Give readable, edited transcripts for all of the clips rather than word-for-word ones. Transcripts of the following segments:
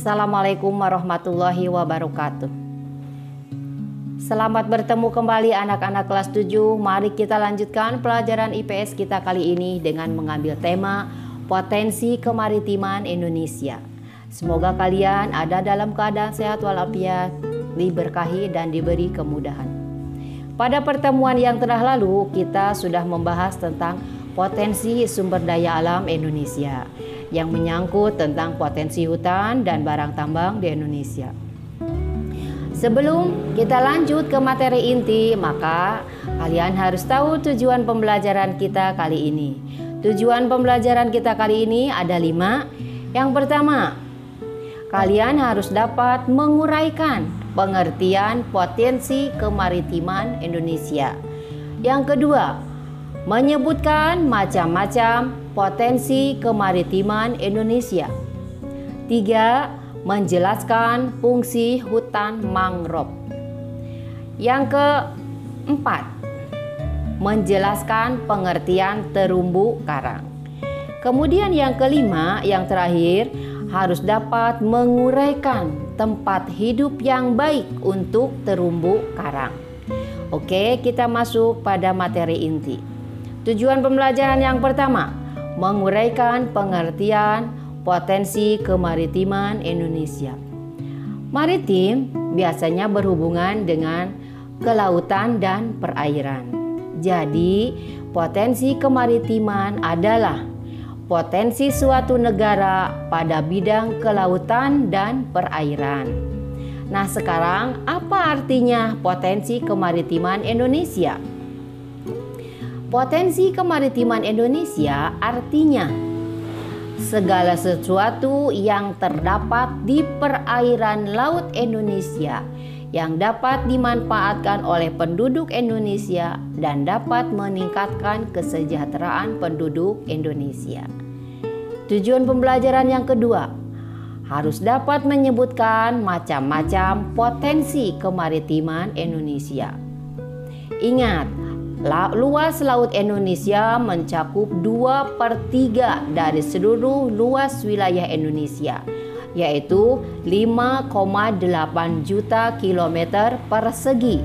Assalamualaikum warahmatullahi wabarakatuh. Selamat bertemu kembali anak-anak kelas 7. Mari kita lanjutkan pelajaran IPS kita kali ini dengan mengambil tema potensi kemaritiman Indonesia. Semoga kalian ada dalam keadaan sehat walafiat, diberkahi dan diberi kemudahan. Pada pertemuan yang telah lalu kita sudah membahas tentang potensi sumber daya alam Indonesia yang menyangkut tentang potensi hutan dan barang tambang di Indonesia. Sebelum kita lanjut ke materi inti, maka kalian harus tahu tujuan pembelajaran kita kali ini. Tujuan pembelajaran kita kali ini ada 5. Yang pertama, kalian harus dapat menguraikan pengertian potensi kemaritiman Indonesia. Yang kedua, menyebutkan macam-macam potensi kemaritiman Indonesia. 3. Menjelaskan fungsi hutan mangrove. Yang keempat, menjelaskan pengertian terumbu karang. Kemudian yang kelima, yang terakhir, harus dapat menguraikan tempat hidup yang baik untuk terumbu karang. Oke, kita masuk pada materi inti. Tujuan pembelajaran yang pertama, menguraikan pengertian potensi kemaritiman Indonesia. Maritim biasanya berhubungan dengan kelautan dan perairan. Jadi, potensi kemaritiman adalah potensi suatu negara pada bidang kelautan dan perairan. Nah, sekarang apa artinya potensi kemaritiman Indonesia? Potensi kemaritiman Indonesia artinya segala sesuatu yang terdapat di perairan laut Indonesia yang dapat dimanfaatkan oleh penduduk Indonesia dan dapat meningkatkan kesejahteraan penduduk Indonesia. Tujuan pembelajaran yang kedua, harus dapat menyebutkan macam-macam potensi kemaritiman Indonesia. Ingat, luas laut Indonesia mencakup 2/3 dari seluruh luas wilayah Indonesia, yaitu 5,8 juta kilometer persegi.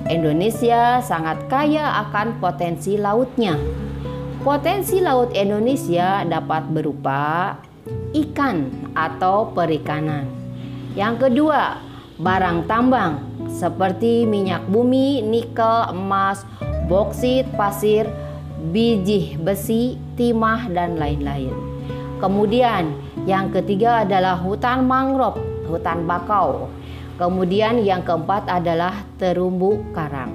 Indonesia sangat kaya akan potensi lautnya. Potensi laut Indonesia dapat berupa ikan atau perikanan. Yang kedua, barang tambang seperti minyak bumi, nikel, emas, boksit, pasir, biji besi, timah, dan lain-lain. Kemudian yang ketiga adalah hutan mangrove, hutan bakau. Kemudian yang keempat adalah terumbu karang.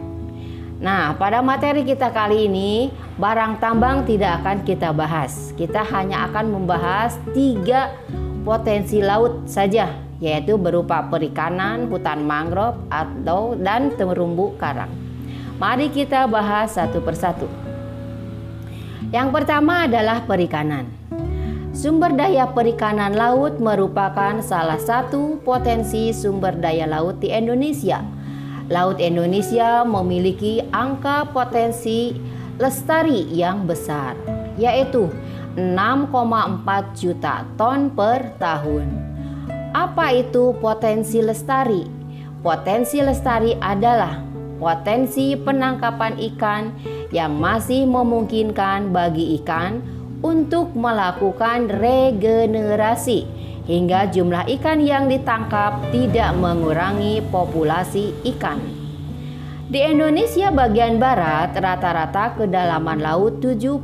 Nah, pada materi kita kali ini, barang tambang tidak akan kita bahas. Kita hanya akan membahas 3 potensi laut saja, yaitu berupa perikanan, hutan mangrove, dan terumbu karang. Mari kita bahas satu persatu. Yang pertama adalah perikanan. Sumber daya perikanan laut merupakan salah satu potensi sumber daya laut di Indonesia. Laut Indonesia memiliki angka potensi lestari yang besar, yaitu 6,4 juta ton per tahun. Apa itu potensi lestari? Potensi lestari adalah potensi penangkapan ikan yang masih memungkinkan bagi ikan untuk melakukan regenerasi hingga jumlah ikan yang ditangkap tidak mengurangi populasi ikan. Di Indonesia bagian barat rata-rata kedalaman laut 75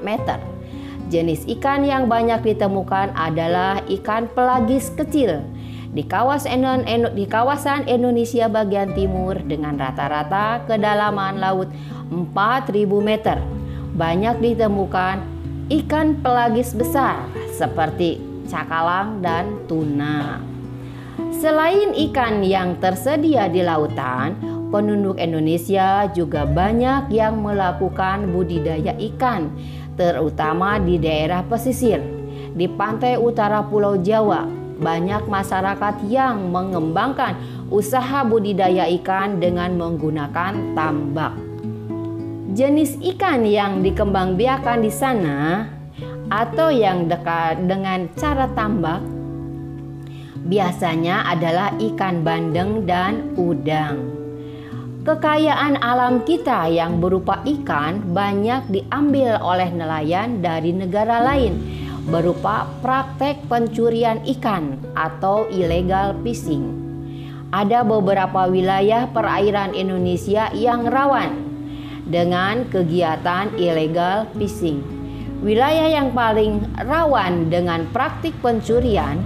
meter. Jenis ikan yang banyak ditemukan adalah ikan pelagis kecil di kawasan Indonesia bagian timur dengan rata-rata kedalaman laut 4.000 meter. Banyak ditemukan ikan pelagis besar seperti cakalang dan tuna. Selain ikan yang tersedia di lautan, penduduk Indonesia juga banyak yang melakukan budidaya ikan, terutama di daerah pesisir. Di pantai utara Pulau Jawa, banyak masyarakat yang mengembangkan usaha budidaya ikan dengan menggunakan tambak. Jenis ikan yang dikembangbiakan di sana atau yang dekat dengan cara tambak biasanya adalah ikan bandeng dan udang. Kekayaan alam kita yang berupa ikan banyak diambil oleh nelayan dari negara lain berupa praktek pencurian ikan atau illegal fishing. Ada beberapa wilayah perairan Indonesia yang rawan dengan kegiatan illegal fishing. Wilayah yang paling rawan dengan praktik pencurian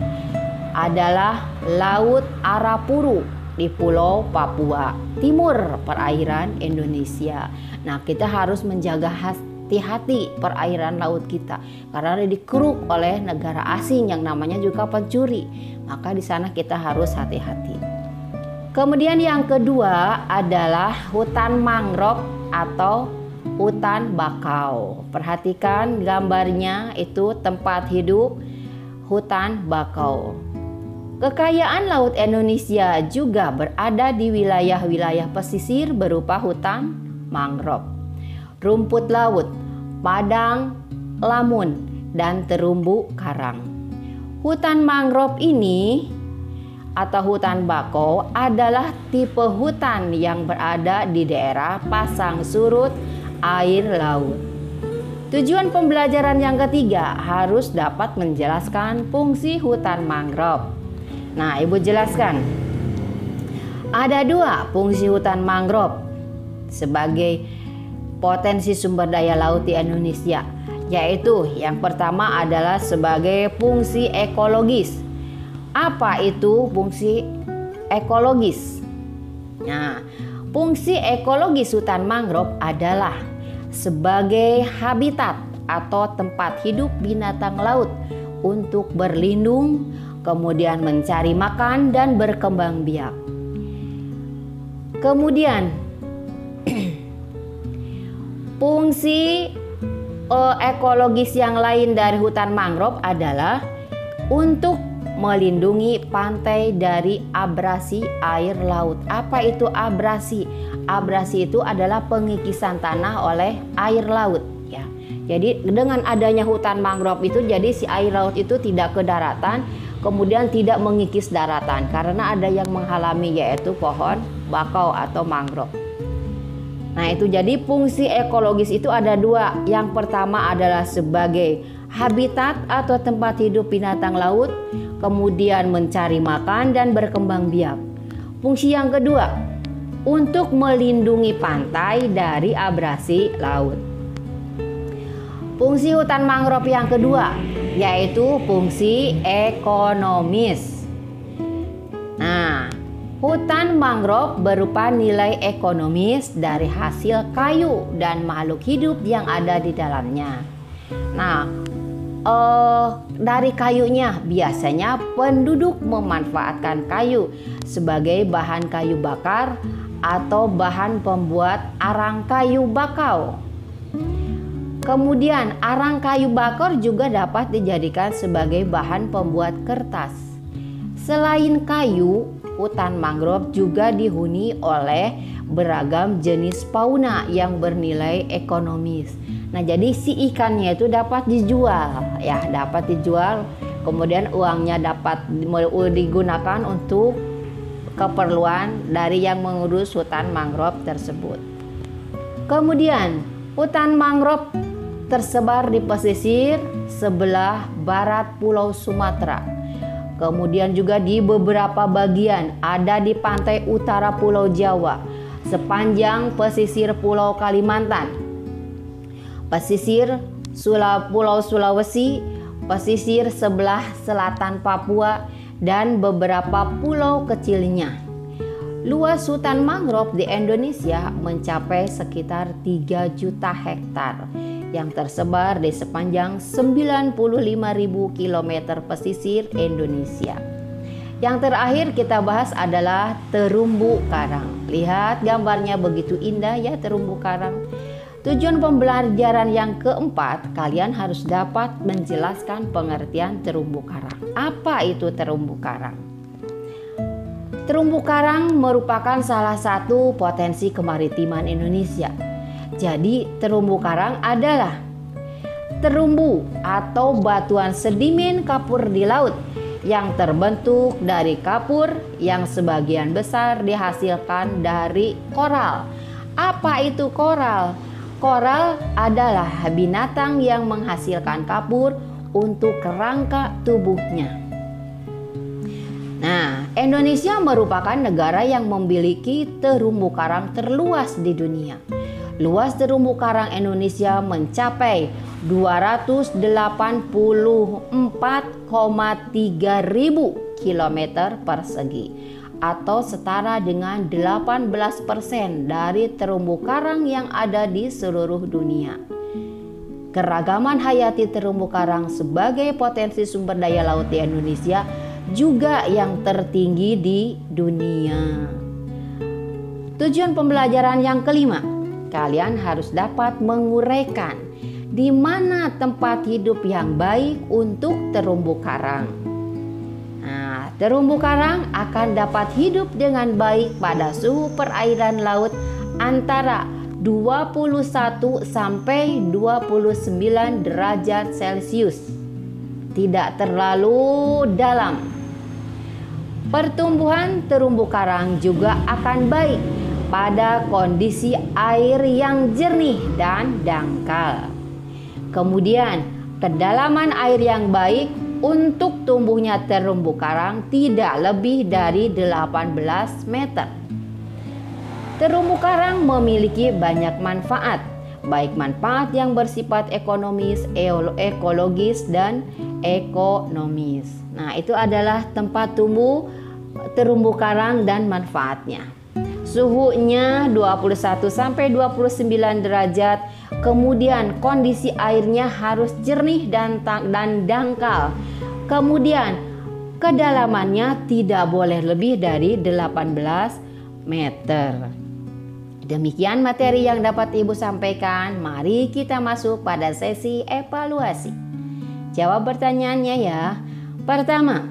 adalah Laut Arafuru di Pulau Papua, timur perairan Indonesia. Nah, kita harus menjaga hati-hati perairan laut kita karena dikeruk oleh negara asing yang namanya juga pencuri. Maka di sana kita harus hati-hati. Kemudian yang kedua adalah hutan mangrove atau hutan bakau. Perhatikan gambarnya, itu tempat hidup hutan bakau. Kekayaan laut Indonesia juga berada di wilayah-wilayah pesisir berupa hutan mangrove, rumput laut, padang lamun, dan terumbu karang. Hutan mangrove ini atau hutan bakau adalah tipe hutan yang berada di daerah pasang surut air laut. Tujuan pembelajaran yang ketiga harus dapat menjelaskan fungsi hutan mangrove. Nah, Ibu jelaskan. Ada dua fungsi hutan mangrove sebagai potensi sumber daya laut di Indonesia, yaitu yang pertama adalah sebagai fungsi ekologis. Apa itu fungsi ekologis? Nah, fungsi ekologis hutan mangrove adalah sebagai habitat atau tempat hidup binatang laut untuk berlindung, kemudian mencari makan dan berkembang biak. Kemudian fungsi ekologis yang lain dari hutan mangrove adalah untuk melindungi pantai dari abrasi air laut. Apa itu abrasi? Abrasi itu adalah pengikisan tanah oleh air laut, ya. Jadi dengan adanya hutan mangrove itu, jadi si air laut itu tidak ke daratan, kemudian tidak mengikis daratan karena ada yang menghalangi, yaitu pohon bakau atau mangrove. Nah, itu jadi fungsi ekologis itu ada dua. Yang pertama adalah sebagai habitat atau tempat hidup binatang laut, kemudian mencari makan dan berkembang biak. Fungsi yang kedua, untuk melindungi pantai dari abrasi laut. Fungsi hutan mangrove yang kedua yaitu fungsi ekonomis. Nah, hutan mangrove berupa nilai ekonomis dari hasil kayu dan makhluk hidup yang ada di dalamnya. Nah, dari kayunya biasanya penduduk memanfaatkan kayu sebagai bahan kayu bakar atau bahan pembuat arang kayu bakau. Kemudian arang kayu bakar juga dapat dijadikan sebagai bahan pembuat kertas. Selain kayu, hutan mangrove juga dihuni oleh beragam jenis fauna yang bernilai ekonomis. Nah, jadi si ikannya itu dapat dijual, ya, dapat dijual. Kemudian uangnya dapat digunakan untuk keperluan dari yang mengurus hutan mangrove tersebut. Kemudian hutan mangrove tersebar di pesisir sebelah barat Pulau Sumatera. Kemudian juga di beberapa bagian ada di pantai utara Pulau Jawa, sepanjang pesisir Pulau Kalimantan, pesisir Pulau Sulawesi, pesisir sebelah selatan Papua, dan beberapa pulau kecilnya. Luas hutan mangrove di Indonesia mencapai sekitar 3 juta hektar yang tersebar di sepanjang 95.000 km pesisir Indonesia. Yang terakhir kita bahas adalah terumbu karang. Lihat gambarnya begitu indah, ya, terumbu karang. Tujuan pembelajaran yang keempat, kalian harus dapat menjelaskan pengertian terumbu karang. Apa itu terumbu karang? Terumbu karang merupakan salah satu potensi kemaritiman Indonesia. Jadi terumbu karang adalah terumbu atau batuan sedimen kapur di laut yang terbentuk dari kapur yang sebagian besar dihasilkan dari koral. Apa itu koral? Koral adalah binatang yang menghasilkan kapur untuk kerangka tubuhnya. Nah, Indonesia merupakan negara yang memiliki terumbu karang terluas di dunia. Luas terumbu karang Indonesia mencapai 284,3 ribu kilometer persegi atau setara dengan 18% dari terumbu karang yang ada di seluruh dunia. Keragaman hayati terumbu karang sebagai potensi sumber daya laut di Indonesia juga yang tertinggi di dunia. Tujuan pembelajaran yang kelima, kalian harus dapat menguraikan di mana tempat hidup yang baik untuk terumbu karang. Nah, terumbu karang akan dapat hidup dengan baik pada suhu perairan laut antara 21 sampai 29 derajat Celcius. Tidak terlalu dalam. Pertumbuhan terumbu karang juga akan baik pada kondisi air yang jernih dan dangkal. Kemudian, kedalaman air yang baik untuk tumbuhnya terumbu karang tidak lebih dari 18 meter. Terumbu karang memiliki banyak manfaat, baik manfaat yang bersifat ekonomis, ekologis, dan ekonomis. Nah, itu adalah tempat tumbuh terumbu karang dan manfaatnya. Suhunya 21 sampai 29 derajat. Kemudian kondisi airnya harus jernih dan dangkal. Kemudian kedalamannya tidak boleh lebih dari 18 meter. Demikian materi yang dapat Ibu sampaikan. Mari kita masuk pada sesi evaluasi. Jawab pertanyaannya ya. Pertama,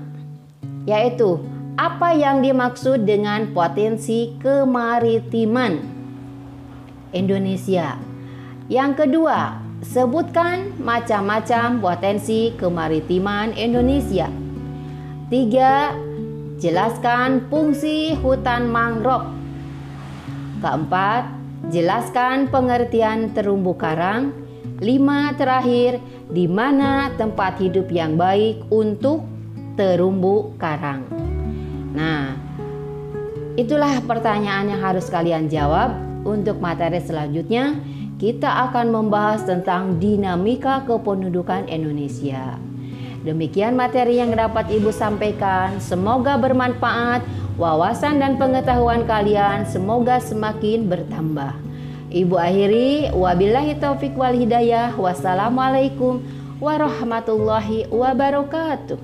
yaitu apa yang dimaksud dengan potensi kemaritiman Indonesia? Yang kedua, sebutkan macam-macam potensi kemaritiman Indonesia. 3. Jelaskan fungsi hutan mangrove. Keempat, jelaskan pengertian terumbu karang. 5. Terakhir, di mana tempat hidup yang baik untuk terumbu karang. Nah, itulah pertanyaan yang harus kalian jawab. Untuk materi selanjutnya, kita akan membahas tentang dinamika kependudukan Indonesia. Demikian materi yang dapat Ibu sampaikan. Semoga bermanfaat. Wawasan dan pengetahuan kalian semoga semakin bertambah. Ibu akhiri, wabillahi taufik wal hidayah. Wassalamualaikum warahmatullahi wabarakatuh.